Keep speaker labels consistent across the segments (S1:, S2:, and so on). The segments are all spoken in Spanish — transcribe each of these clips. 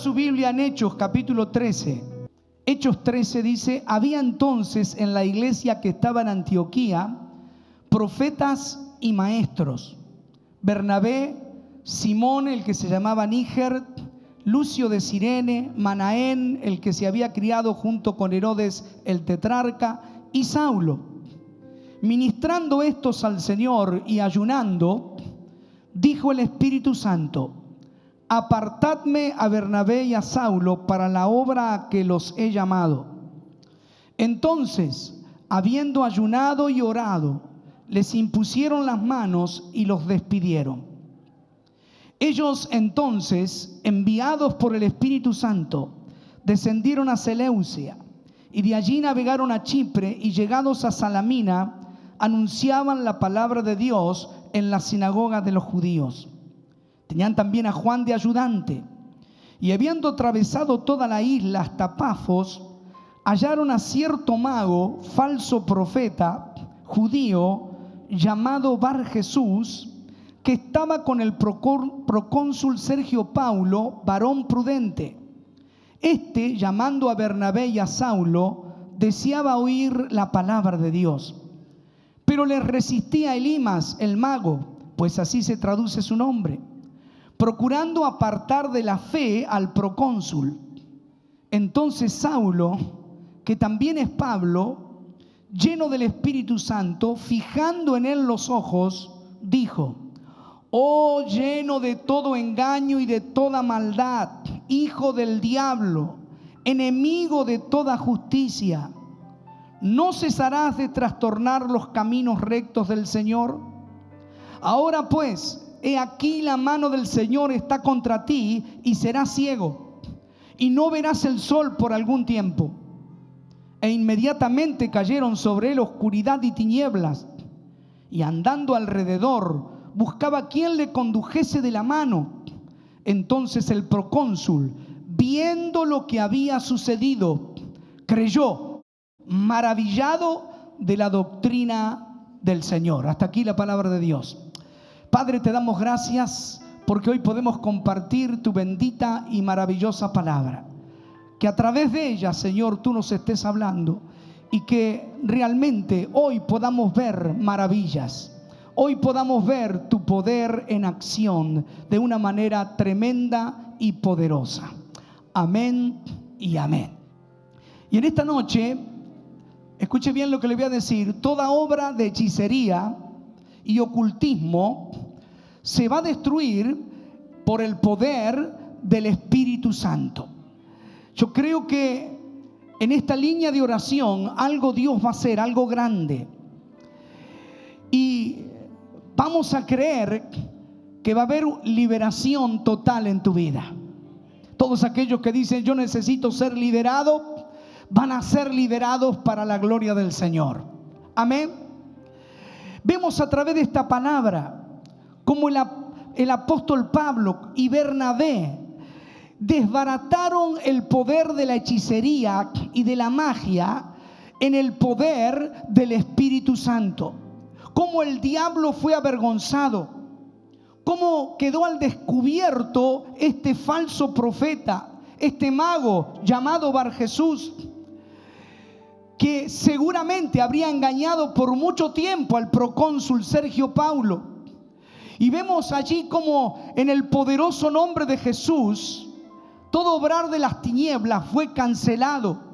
S1: su Biblia en Hechos capítulo 13. Hechos 13 dice: había entonces en la iglesia que estaba en Antioquía profetas y maestros: Bernabé, Simón, el que se llamaba Níger, Lucio de Cirene, Manaén, el que se había criado junto con Herodes el tetrarca, y Saulo. Ministrando estos al Señor y ayunando, dijo el Espíritu Santo: apartadme a Bernabé y a Saulo para la obra a que los he llamado. Entonces, habiendo ayunado y orado, les impusieron las manos y los despidieron. Ellos entonces, enviados por el Espíritu Santo, descendieron a Seleucia y de allí navegaron a Chipre, y llegados a Salamina anunciaban la palabra de Dios en la sinagoga de los judíos. Tenían también a Juan de ayudante, y habiendo atravesado toda la isla hasta Pafos, hallaron a cierto mago, falso profeta, judío, llamado Bar Jesús, que estaba con el procónsul Sergio Paulo, varón prudente. Este, llamando a Bernabé y a Saulo, deseaba oír la palabra de Dios, pero les resistía Elimas, el mago, pues así se traduce su nombre, procurando apartar de la fe al procónsul. Entonces Saulo, que también es Pablo, lleno del Espíritu Santo, fijando en él los ojos, dijo: oh, lleno de todo engaño y de toda maldad, hijo del diablo, enemigo de toda justicia, ¿no cesarás de trastornar los caminos rectos del Señor? Ahora pues, he aquí la mano del Señor está contra ti, y serás ciego, y no verás el sol por algún tiempo. E inmediatamente cayeron sobre él oscuridad y tinieblas, y andando alrededor buscaba quien le condujese de la mano. Entonces el procónsul, viendo lo que había sucedido, creyó, maravillado de la doctrina del Señor. Hasta aquí la palabra de Dios. Padre, te damos gracias porque hoy podemos compartir tu bendita y maravillosa palabra. Que a través de ella, Señor, tú nos estés hablando, y que realmente hoy podamos ver maravillas. Hoy podamos ver tu poder en acción de una manera tremenda y poderosa. Amén y amén. Y en esta noche, escuche bien lo que le voy a decir: toda obra de hechicería y ocultismo se va a destruir por el poder del Espíritu Santo. Yo creo que en esta línea de oración algo Dios va a hacer, algo grande. Y vamos a creer que va a haber liberación total en tu vida. Todos aquellos que dicen yo necesito ser liberado, van a ser liberados para la gloria del Señor. Amén. Vemos a través de esta palabra como el apóstol Pablo y Bernabé desbarataron el poder de la hechicería y de la magia en el poder del Espíritu Santo. Cómo el diablo fue avergonzado, cómo quedó al descubierto este falso profeta, este mago llamado Bar Jesús, que seguramente habría engañado por mucho tiempo al procónsul Sergio Paulo. Y vemos allí como en el poderoso nombre de Jesús, todo obrar de las tinieblas fue cancelado.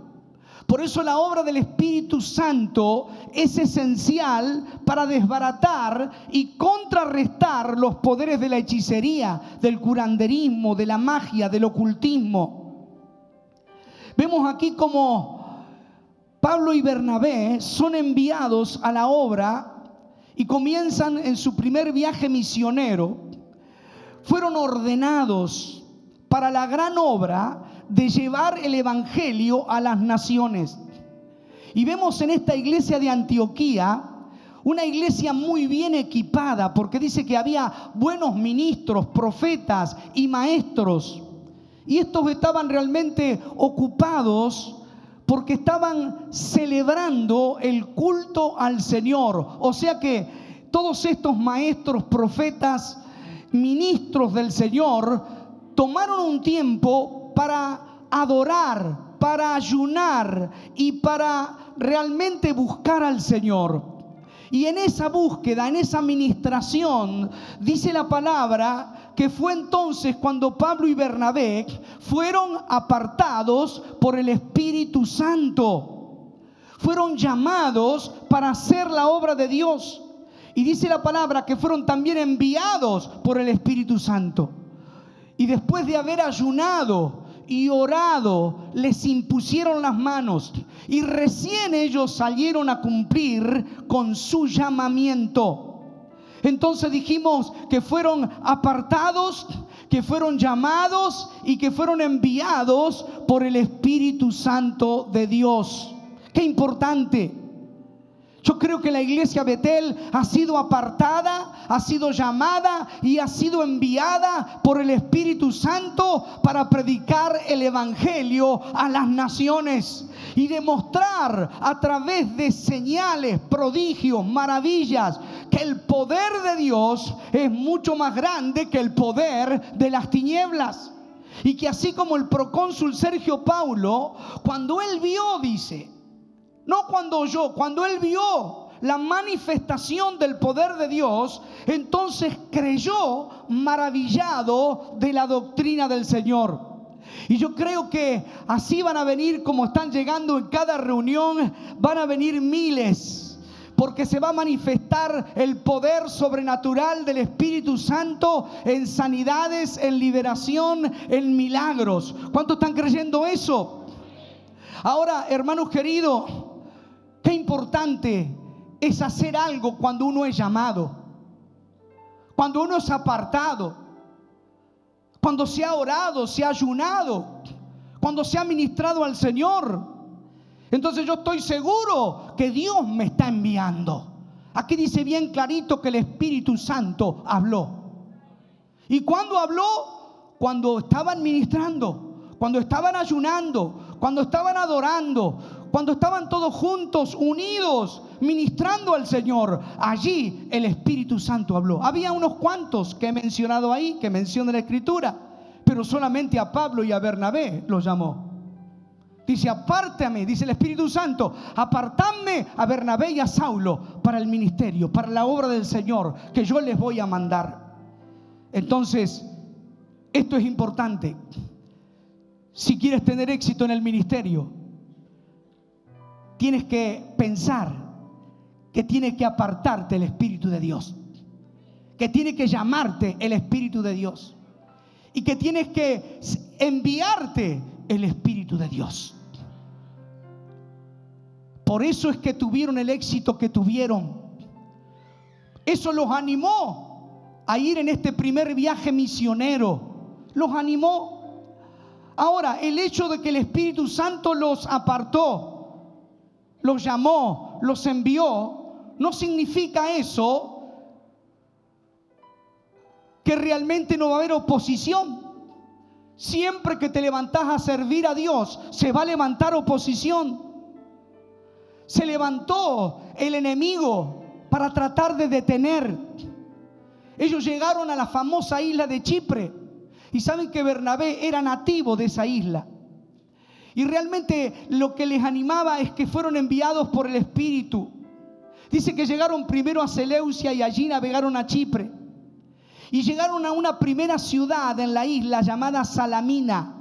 S1: Por eso la obra del Espíritu Santo es esencial para desbaratar y contrarrestar los poderes de la hechicería, del curanderismo, de la magia, del ocultismo. Vemos aquí como Pablo y Bernabé son enviados a la obra y comienzan en su primer viaje misionero. Fueron ordenados para la gran obra de llevar el evangelio a las naciones. Y vemos en esta iglesia de Antioquía una iglesia muy bien equipada, porque dice que había buenos ministros, profetas y maestros. Y estos estaban realmente ocupados porque estaban celebrando el culto al Señor. O sea que todos estos maestros, profetas, ministros del Señor tomaron un tiempo para adorar, para ayunar y para realmente buscar al Señor. Y en esa búsqueda, en esa ministración, dice la palabra que fue entonces cuando Pablo y Bernabé fueron apartados por el Espíritu Santo. Fueron llamados para hacer la obra de Dios. Y dice la palabra que fueron también enviados por el Espíritu Santo. Y después de haber ayunado y orado, les impusieron las manos. Y recién ellos salieron a cumplir con su llamamiento. Entonces dijimos que fueron apartados, que fueron llamados y que fueron enviados por el Espíritu Santo de Dios. ¡Qué importante! Yo creo que la iglesia Betel ha sido apartada, ha sido llamada y ha sido enviada por el Espíritu Santo para predicar el Evangelio a las naciones y demostrar a través de señales, prodigios, maravillas, que el poder de Dios es mucho más grande que el poder de las tinieblas. Y que así como el procónsul Sergio Paulo, cuando él vio, dice, no cuando oyó, cuando él vio la manifestación del poder de Dios, entonces creyó maravillado de la doctrina del Señor. Y yo creo que así van a venir, como están llegando en cada reunión, van a venir miles, porque se va a manifestar el poder sobrenatural del Espíritu Santo en sanidades, en liberación, en milagros. ¿Cuántos están creyendo eso? Ahora, hermanos queridos, qué importante es hacer algo cuando uno es llamado, cuando uno es apartado, cuando se ha orado, se ha ayunado, cuando se ha ministrado al Señor. Entonces yo estoy seguro que Dios me está enviando. Aquí dice bien clarito que el Espíritu Santo habló. ¿Y cuándo habló? Cuando estaban ministrando, cuando estaban ayunando, cuando estaban adorando, cuando estaban todos juntos, unidos, ministrando al Señor. Allí el Espíritu Santo habló. Había unos cuantos que he mencionado ahí, que menciona la Escritura, pero solamente a Pablo y a Bernabé los llamó. Dice, apártame, dice el Espíritu Santo, apartadme a Bernabé y a Saulo para el ministerio, para la obra del Señor, que yo les voy a mandar. Entonces, esto es importante. Si quieres tener éxito en el ministerio, tienes que pensar que tiene que apartarte el Espíritu de Dios, que tiene que llamarte el Espíritu de Dios y que tienes que enviarte el Espíritu de Dios. Por eso es que tuvieron el éxito que tuvieron. Eso los animó a ir en este primer viaje misionero. Los animó. Ahora, el hecho de que el Espíritu Santo los apartó, los llamó, los envió, no significa eso que realmente no va a haber oposición. Siempre que te levantás a servir a Dios, se va a levantar oposición. Se levantó el enemigo para tratar de detener. Ellos llegaron a la famosa isla de Chipre y saben que Bernabé era nativo de esa isla. Y realmente lo que les animaba es que fueron enviados por el Espíritu. Dice que llegaron primero a Seleucia y allí navegaron a Chipre. Y llegaron a una primera ciudad en la isla llamada Salamina.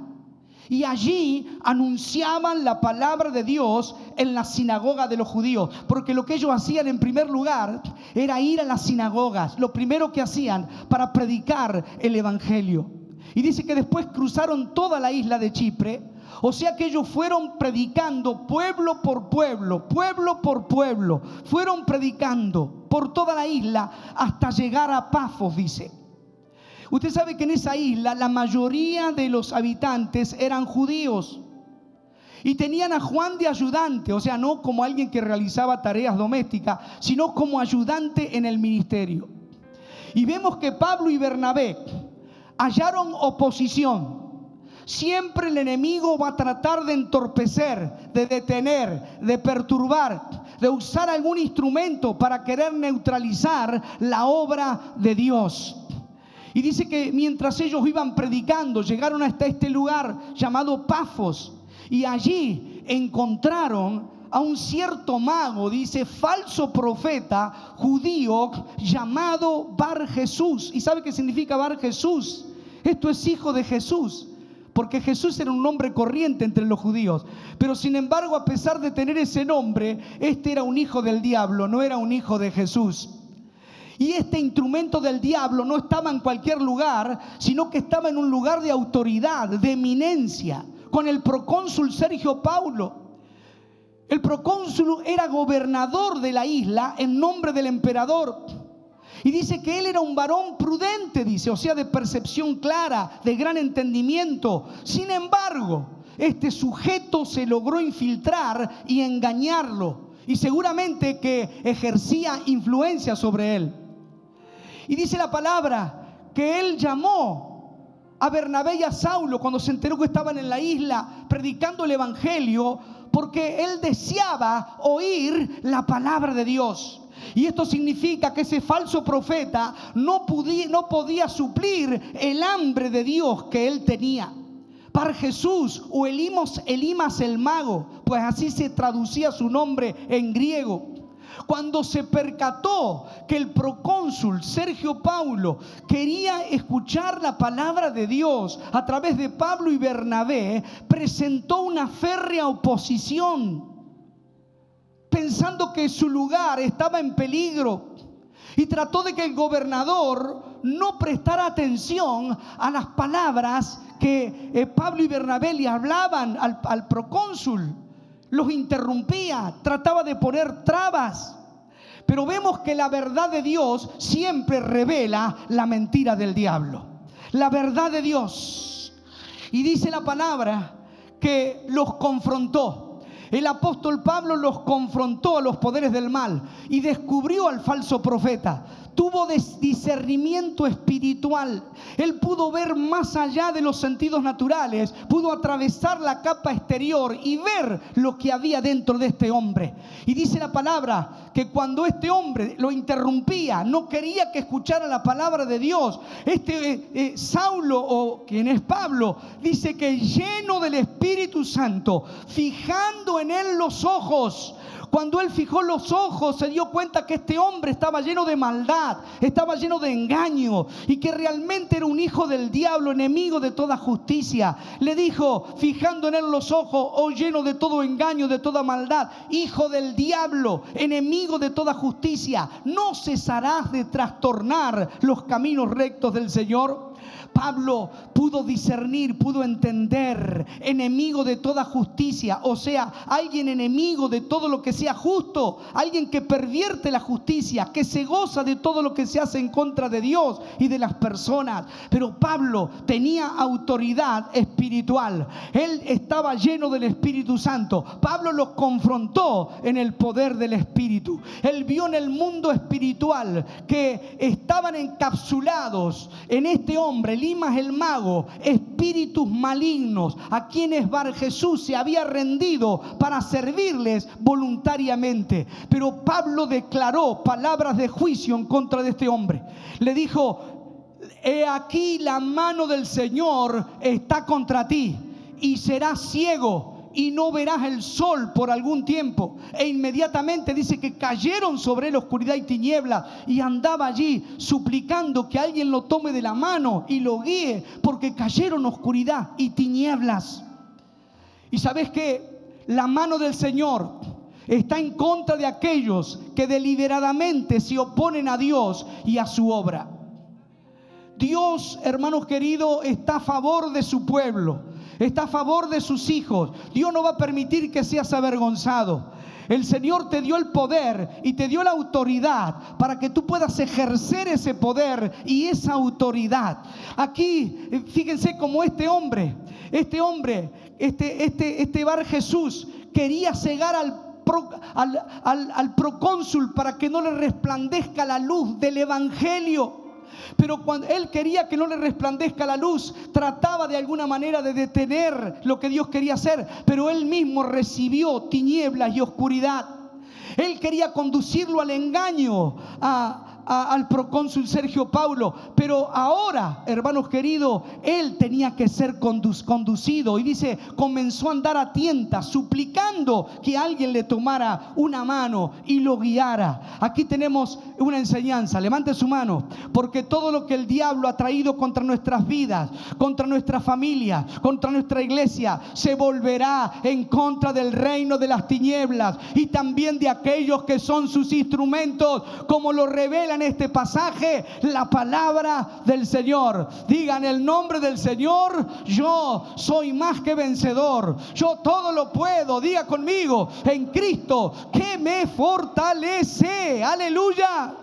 S1: Y allí anunciaban la palabra de Dios en la sinagoga de los judíos. Porque lo que ellos hacían en primer lugar era ir a las sinagogas. Lo primero que hacían para predicar el Evangelio. Y dice que después cruzaron toda la isla de Chipre. O sea que ellos fueron predicando pueblo por pueblo, pueblo por pueblo. Fueron predicando por toda la isla hasta llegar a Pafos, dice. Usted sabe que en esa isla la mayoría de los habitantes eran judíos. Y tenían a Juan de ayudante, o sea, no como alguien que realizaba tareas domésticas, sino como ayudante en el ministerio. Y vemos que Pablo y Bernabé hallaron oposición. Siempre el enemigo va a tratar de entorpecer, de detener, de perturbar, de usar algún instrumento para querer neutralizar la obra de Dios. Y dice que mientras ellos iban predicando, llegaron hasta este lugar llamado Pafos. Y allí encontraron a un cierto mago, dice, falso profeta judío llamado Bar Jesús. ¿Y sabe qué significa Bar Jesús? Esto es hijo de Jesús, porque Jesús era un nombre corriente entre los judíos. Pero sin embargo, a pesar de tener ese nombre, este era un hijo del diablo, no era un hijo de Jesús. Y este instrumento del diablo no estaba en cualquier lugar, sino que estaba en un lugar de autoridad, de eminencia, con el procónsul Sergio Paulo. El procónsul era gobernador de la isla en nombre del emperador. Y dice que él era un varón prudente, dice, o sea, de percepción clara, de gran entendimiento. Sin embargo, este sujeto se logró infiltrar y engañarlo. Y seguramente que ejercía influencia sobre él. Y dice la palabra que él llamó a Bernabé y a Saulo cuando se enteró que estaban en la isla predicando el evangelio, porque él deseaba oír la palabra de Dios. Y esto significa que ese falso profeta no podía suplir el hambre de Dios que él tenía. Bar Jesús o Elimas el mago, pues así se traducía su nombre en griego. Cuando se percató que el procónsul Sergio Paulo quería escuchar la palabra de Dios a través de Pablo y Bernabé, presentó una férrea oposición, pensando que su lugar estaba en peligro, y trató de que el gobernador no prestara atención a las palabras que Pablo y Bernabé le hablaban al procónsul. Los interrumpía, trataba de poner trabas. Pero vemos que la verdad de Dios siempre revela la mentira del diablo. La verdad de Dios. Y dice la palabra que los confrontó. El apóstol Pablo los confrontó a los poderes del mal y descubrió al falso profeta. Tuvo discernimiento espiritual. Él pudo ver más allá de los sentidos naturales. Pudo atravesar la capa exterior y ver lo que había dentro de este hombre. Y dice la palabra que cuando este hombre lo interrumpía, no quería que escuchara la palabra de Dios, Saulo, o quien es Pablo, dice que lleno del Espíritu Santo, fijando en él los ojos, cuando él fijó los ojos, se dio cuenta que este hombre estaba lleno de maldad, estaba lleno de engaño, y que realmente era un hijo del diablo, enemigo de toda justicia. Le dijo, fijando en él los ojos, oh lleno de todo engaño, de toda maldad, hijo del diablo, enemigo de toda justicia, ¿no cesarás de trastornar los caminos rectos del Señor? Pablo pudo discernir, pudo entender, enemigo de toda justicia, o sea, alguien enemigo de todo lo que sea justo, alguien que pervierte la justicia, que se goza de todo lo que se hace en contra de Dios y de las personas. Pero Pablo tenía autoridad espiritual, él estaba lleno del Espíritu Santo. Pablo los confrontó en el poder del Espíritu. Él vio en el mundo espiritual que estaban encapsulados en este hombre, Elimas el mago, espíritus malignos a quienes Bar Jesús se había rendido para servirles voluntariamente. Pero Pablo declaró palabras de juicio en contra de este hombre. Le dijo, he aquí la mano del Señor está contra ti y serás ciego y no verás el sol por algún tiempo. E inmediatamente dice que cayeron sobre él oscuridad y tiniebla, y andaba allí suplicando que alguien lo tome de la mano y lo guíe, porque cayeron oscuridad y tinieblas. Y sabes que la mano del Señor está en contra de aquellos que deliberadamente se oponen a Dios y a su obra. Dios, hermanos queridos, está a favor de su pueblo, está a favor de sus hijos. Dios no va a permitir que seas avergonzado. El Señor te dio el poder y te dio la autoridad para que tú puedas ejercer ese poder y esa autoridad. Aquí, fíjense cómo este Bar Jesús quería cegar al procónsul para que no le resplandezca la luz del evangelio. Pero cuando él quería que no le resplandezca la luz, trataba de alguna manera de detener lo que Dios quería hacer, pero él mismo recibió tinieblas y oscuridad. Él quería conducirlo al engaño, a al procónsul Sergio Paulo, pero ahora, hermanos queridos, él tenía que ser conducido, y dice, comenzó a andar a tientas, suplicando que alguien le tomara una mano y lo guiara. Aquí tenemos una enseñanza, levante su mano, porque todo lo que el diablo ha traído contra nuestras vidas, contra nuestra familia, contra nuestra iglesia, se volverá en contra del reino de las tinieblas y también de aquellos que son sus instrumentos, como lo revela en este pasaje la palabra del Señor. Digan el nombre del Señor: yo soy más que vencedor, yo todo lo puedo, diga conmigo, en Cristo que me fortalece. Aleluya.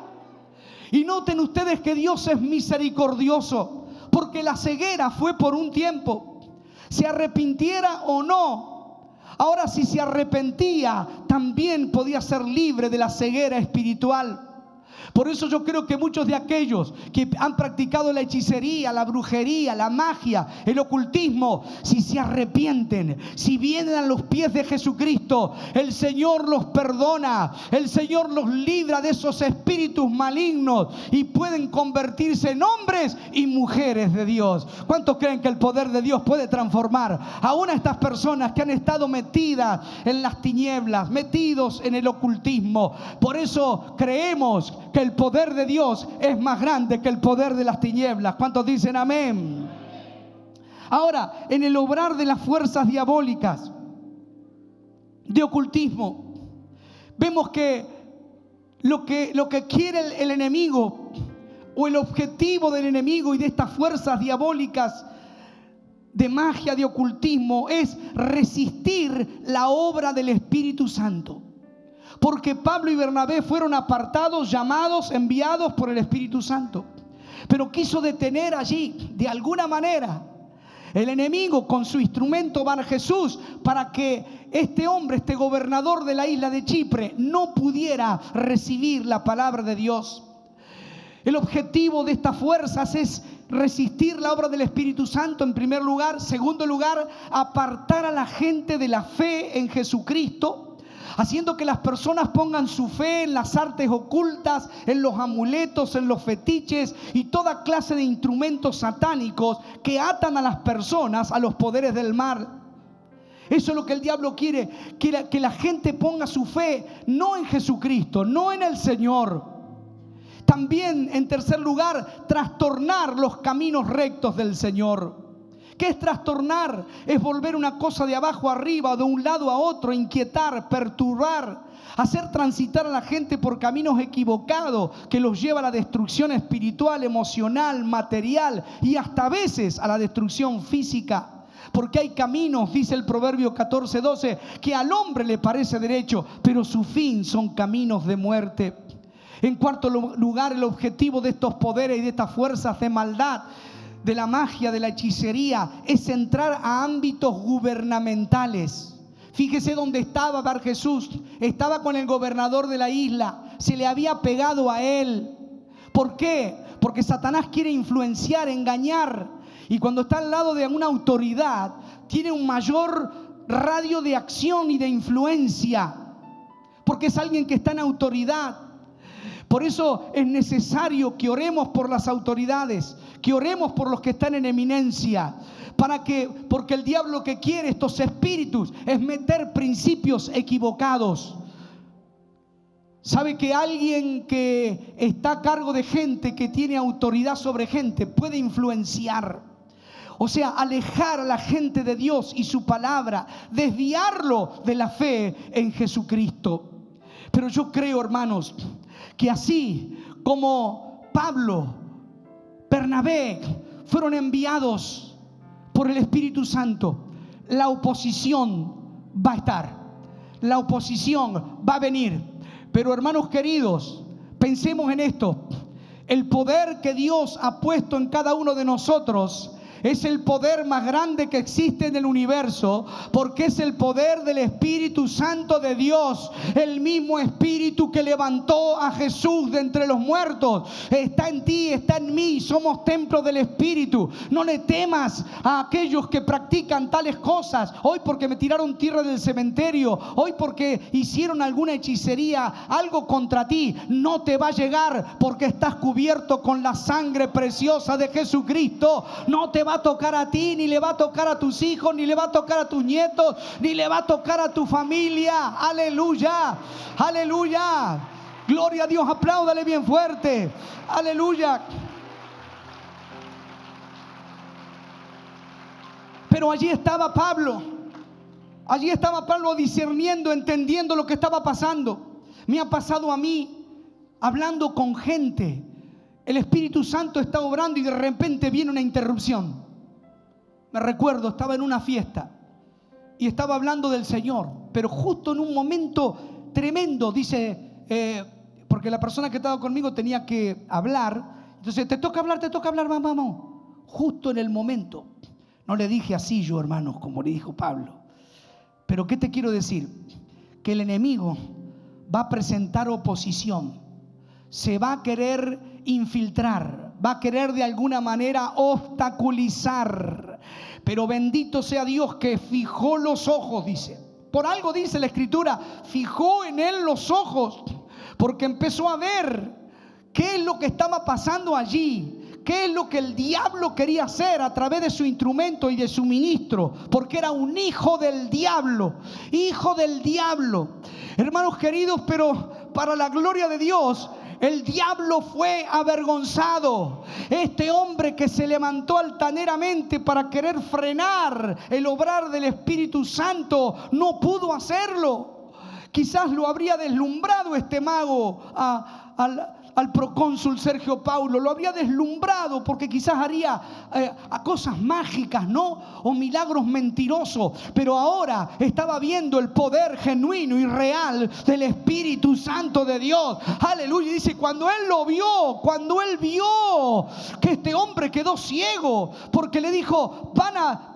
S1: Y noten ustedes que Dios es misericordioso, porque la ceguera fue por un tiempo, se arrepintiera o no. Ahora, si se arrepentía, también podía ser libre de la ceguera espiritual. Por eso yo creo que muchos de aquellos que han practicado la hechicería, la brujería, la magia, el ocultismo, si se arrepienten, si vienen a los pies de Jesucristo, el Señor los perdona, el Señor los libra de esos espíritus malignos y pueden convertirse en hombres y mujeres de Dios. ¿Cuántos creen que el poder de Dios puede transformar aún a estas personas que han estado metidas en las tinieblas, metidos en el ocultismo? Por eso creemos que el poder de Dios es más grande que el poder de las tinieblas. ¿Cuántos dicen amén? Ahora, en el obrar de las fuerzas diabólicas de ocultismo, vemos que lo que quiere el enemigo, o el objetivo del enemigo y de estas fuerzas diabólicas de magia, de ocultismo, es resistir la obra del Espíritu Santo. Porque Pablo y Bernabé fueron apartados, llamados, enviados por el Espíritu Santo. Pero quiso detener allí, de alguna manera, el enemigo con su instrumento Bar Jesús, para que este hombre, este gobernador de la isla de Chipre, no pudiera recibir la palabra de Dios. El objetivo de estas fuerzas es resistir la obra del Espíritu Santo en primer lugar. Segundo lugar, apartar a la gente de la fe en Jesucristo, haciendo que las personas pongan su fe en las artes ocultas, en los amuletos, en los fetiches y toda clase de instrumentos satánicos que atan a las personas a los poderes del mal. Eso es lo que el diablo quiere, que la gente ponga su fe no en Jesucristo, no en el Señor. También, en tercer lugar, trastornar los caminos rectos del Señor. ¿Qué es trastornar? Es volver una cosa de abajo arriba, de un lado a otro, inquietar, perturbar, hacer transitar a la gente por caminos equivocados que los lleva a la destrucción espiritual, emocional, material y hasta a veces a la destrucción física. Porque hay caminos, dice el Proverbio 14:12, que al hombre le parece derecho, pero su fin son caminos de muerte. En cuarto lugar, el objetivo de estos poderes y de estas fuerzas de maldad, de la magia, de la hechicería, es entrar a ámbitos gubernamentales. Fíjese dónde estaba Bar Jesús. Estaba con el gobernador de la isla. Se le había pegado a él. ¿Por qué? Porque Satanás quiere influenciar, engañar. Y cuando está al lado de una autoridad, tiene un mayor radio de acción y de influencia. Porque es alguien que está en autoridad. Por eso es necesario que oremos por las autoridades, que oremos por los que están en eminencia, porque el diablo lo que quiere, estos espíritus, es meter principios equivocados. ¿Sabe que alguien que está a cargo de gente, que tiene autoridad sobre gente, puede influenciar? O sea, alejar a la gente de Dios y su palabra, desviarlo de la fe en Jesucristo. Pero yo creo, hermanos, que así como Pablo, Bernabé fueron enviados por el Espíritu Santo, la oposición va a estar, la oposición va a venir. Pero hermanos queridos, pensemos en esto: el poder que Dios ha puesto en cada uno de nosotros es el poder más grande que existe en el universo, porque es el poder del Espíritu Santo de Dios, el mismo Espíritu que levantó a Jesús de entre los muertos. Está en ti, está en mí, somos templo del Espíritu. No le temas a aquellos que practican tales cosas, hoy porque me tiraron tierra del cementerio, hoy porque hicieron alguna hechicería, algo contra ti, no te va a llegar, porque estás cubierto con la sangre preciosa de Jesucristo. No te va a tocar a ti, ni le va a tocar a tus hijos, ni le va a tocar a tus nietos, ni le va a tocar a tu familia. Aleluya, aleluya, gloria a Dios, apláudale bien fuerte, aleluya. Pero allí estaba Pablo discerniendo, entendiendo lo que estaba pasando. Me ha pasado a mí, hablando con gente, el Espíritu Santo está obrando y de repente viene una interrupción. Me recuerdo, estaba en una fiesta y estaba hablando del Señor, pero justo en un momento tremendo, dice, porque la persona que estaba conmigo tenía que hablar, entonces te toca hablar, vamos. Justo en el momento, no le dije así yo, hermanos, como le dijo Pablo, pero ¿qué te quiero decir? Que el enemigo va a presentar oposición, se va a querer infiltrar, va a querer de alguna manera obstaculizar, pero bendito sea Dios que fijó los ojos, dice. Por algo dice la Escritura, fijó en él los ojos, porque empezó a ver qué es lo que estaba pasando allí, qué es lo que el diablo quería hacer a través de su instrumento y de su ministro, porque era un hijo del diablo, hermanos queridos. Pero para la gloria de Dios, el diablo fue avergonzado. Este hombre que se levantó altaneramente para querer frenar el obrar del Espíritu Santo no pudo hacerlo. Quizás lo habría deslumbrado este mago al procónsul Sergio Paulo, lo habría deslumbrado porque quizás haría a cosas mágicas, ¿no? O milagros mentirosos, pero ahora estaba viendo el poder genuino y real del Espíritu Santo de Dios. Aleluya. Dice, cuando él vio que este hombre quedó ciego, porque le dijo,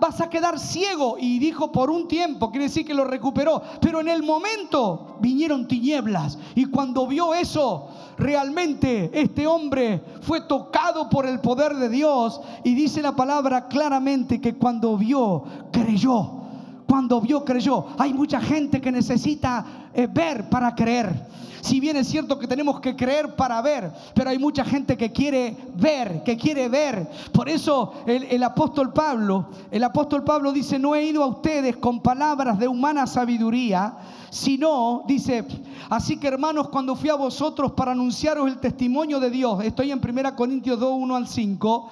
S1: vas a quedar ciego, y dijo por un tiempo, quiere decir que lo recuperó, pero en el momento vinieron tinieblas, y cuando vio eso, realmente este hombre fue tocado por el poder de Dios, y dice la palabra claramente que cuando vio, creyó. Hay mucha gente que necesita ver para creer. Si bien es cierto que tenemos que creer para ver, pero hay mucha gente que quiere ver, Por eso el apóstol Pablo dice, no he ido a ustedes con palabras de humana sabiduría, sino, dice, así que hermanos, cuando fui a vosotros para anunciaros el testimonio de Dios, estoy en 1 Corintios 2, 1 al 5,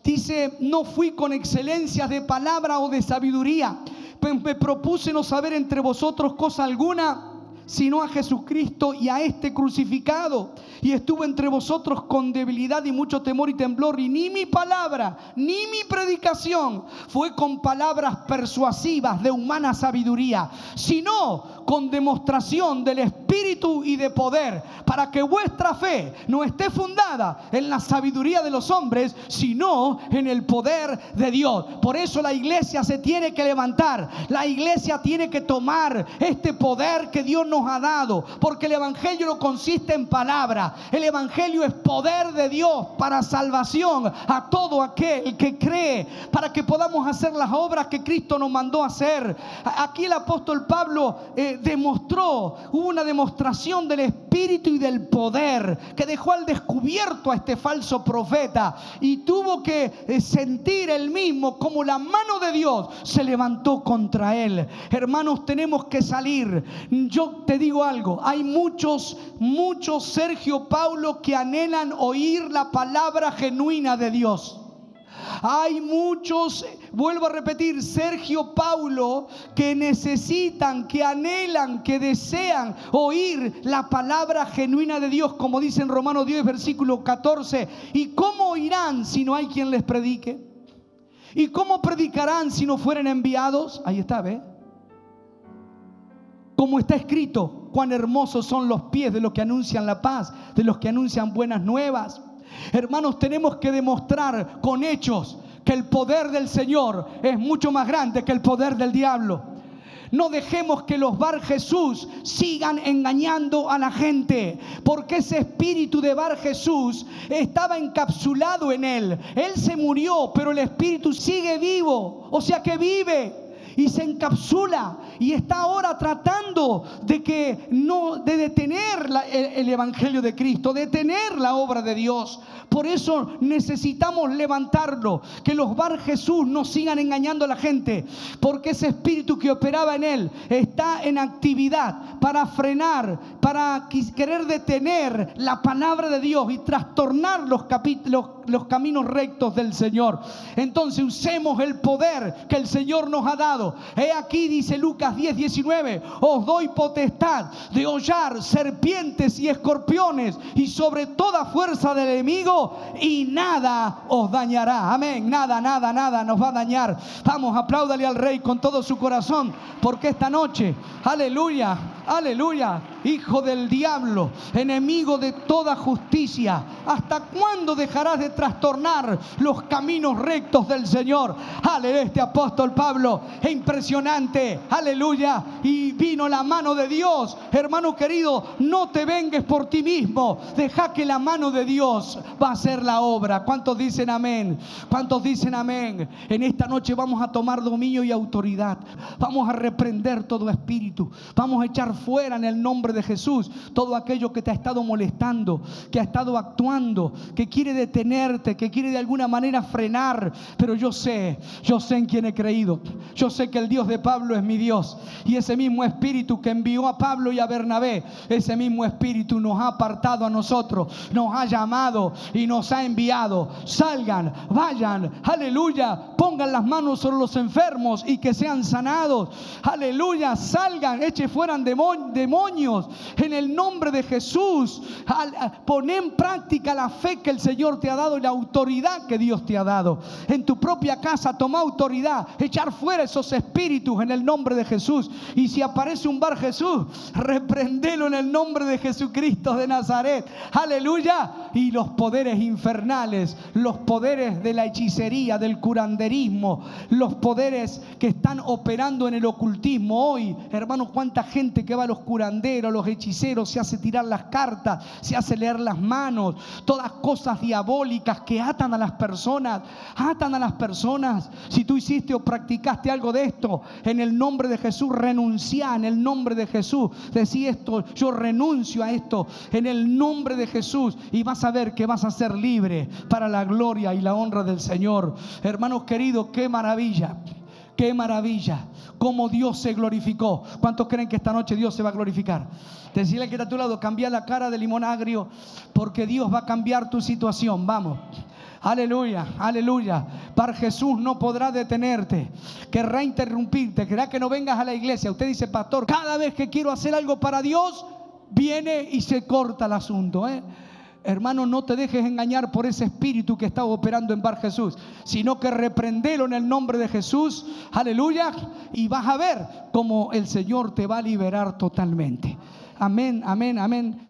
S1: dice, no fui con excelencias de palabra o de sabiduría, pues me propuse no saber entre vosotros cosa alguna, sino a Jesucristo y a este crucificado. Y estuve entre vosotros con debilidad y mucho temor y temblor, y ni mi palabra, ni mi predicación fue con palabras persuasivas de humana sabiduría, sino con demostración del Espíritu y de poder, para que vuestra fe no esté fundada en la sabiduría de los hombres, sino en el poder de Dios. Por eso la iglesia se tiene que levantar, la iglesia tiene que tomar este poder que Dios nos ha dado, porque el evangelio no consiste en palabra, el evangelio es poder de Dios para salvación a todo aquel que cree, para que podamos hacer las obras que Cristo nos mandó a hacer. Aquí el apóstol Pablo hubo una demostración del Espíritu y del poder que dejó al descubierto a este falso profeta, y tuvo que sentir él mismo como la mano de Dios se levantó contra él. Hermanos, tenemos que salir. Yo te digo algo, hay muchos Sergio Paulo que anhelan oír la palabra genuina de Dios. Hay muchos, vuelvo a repetir, Sergio Paulo, que necesitan, que anhelan, que desean oír la palabra genuina de Dios, como dice en Romanos 10, versículo 14. ¿Y cómo oirán si no hay quien les predique? ¿Y cómo predicarán si no fueren enviados? Ahí está, ¿ve? Como está escrito, cuán hermosos son los pies de los que anuncian la paz, de los que anuncian buenas nuevas. Hermanos, tenemos que demostrar con hechos que el poder del Señor es mucho más grande que el poder del diablo. No dejemos que los Bar Jesús sigan engañando a la gente, porque ese espíritu de Bar Jesús estaba encapsulado en él. Él se murió, pero el espíritu sigue vivo, o sea que vive y se encapsula y está ahora tratando de detener el evangelio de Cristo, detener la obra de Dios. Por eso necesitamos levantarlo, que los Bar Jesús no sigan engañando a la gente, porque ese espíritu que operaba en él está en actividad para frenar, para querer detener la palabra de Dios y trastornar los caminos rectos del Señor. Entonces usemos el poder que el Señor nos ha dado. He aquí, dice Lucas 10:19, os doy potestad de hollar serpientes y escorpiones y sobre toda fuerza del enemigo, y nada os dañará. Amén. Nada nos va a dañar. Vamos, apláudale al Rey con todo su corazón, porque esta noche, aleluya, aleluya, hijo del diablo, enemigo de toda justicia, ¿hasta cuándo dejarás de trastornar los caminos rectos del Señor? Aleluya, este apóstol Pablo, es impresionante, aleluya, y vino la mano de Dios. Hermano querido, no te vengues por ti mismo, deja que la mano de Dios va a hacer la obra. ¿Cuántos dicen amén? ¿Cuántos dicen amén? En esta noche vamos a tomar dominio y autoridad, vamos a reprender todo espíritu, vamos a echar fuera en el nombre de Jesús todo aquello que te ha estado molestando, que ha estado actuando, que quiere detenerte, que quiere de alguna manera frenar. Pero yo sé en quién he creído. Yo sé que el Dios de Pablo es mi Dios, y ese mismo espíritu que envió a Pablo y a Bernabé, ese mismo espíritu nos ha apartado a nosotros, nos ha llamado y nos ha enviado. Salgan, vayan, aleluya, pongan las manos sobre los enfermos y que sean sanados. Aleluya, salgan, echen fuera demonios en el nombre de Jesús. Pon en práctica la fe que el Señor te ha dado y la autoridad que Dios te ha dado. En tu propia casa toma autoridad, echar fuera esos espíritus en el nombre de Jesús. Y si aparece un Bar Jesús, reprendelo en el nombre de Jesucristo de Nazaret. Aleluya. Y los poderes infernales, los poderes de la hechicería, del curanderismo, los poderes que están operando en el ocultismo hoy, hermanos, cuánta gente que va a los curanderos, los hechiceros, se hace tirar las cartas, se hace leer las manos, todas cosas diabólicas que atan a las personas. Si tú hiciste o practicaste algo de esto, en el nombre de Jesús renuncia, en el nombre de Jesús decí esto: yo renuncio a esto en el nombre de Jesús, y vas a ver que vas a ser libre para la gloria y la honra del Señor. Hermanos queridos, qué maravilla, cómo Dios se glorificó. ¿Cuántos creen que esta noche Dios se va a glorificar? Decirle al que está a tu lado: cambia la cara de limón agrio, porque Dios va a cambiar tu situación. Vamos. Aleluya, aleluya. Bar Jesús no podrá detenerte, querrá interrumpirte, querrá que no vengas a la iglesia. Usted dice: pastor, cada vez que quiero hacer algo para Dios, viene y se corta el asunto, Hermano, no te dejes engañar por ese espíritu que está operando en Bar Jesús, sino que reprendelo en el nombre de Jesús. Aleluya. Y vas a ver cómo el Señor te va a liberar totalmente. Amén, amén, amén.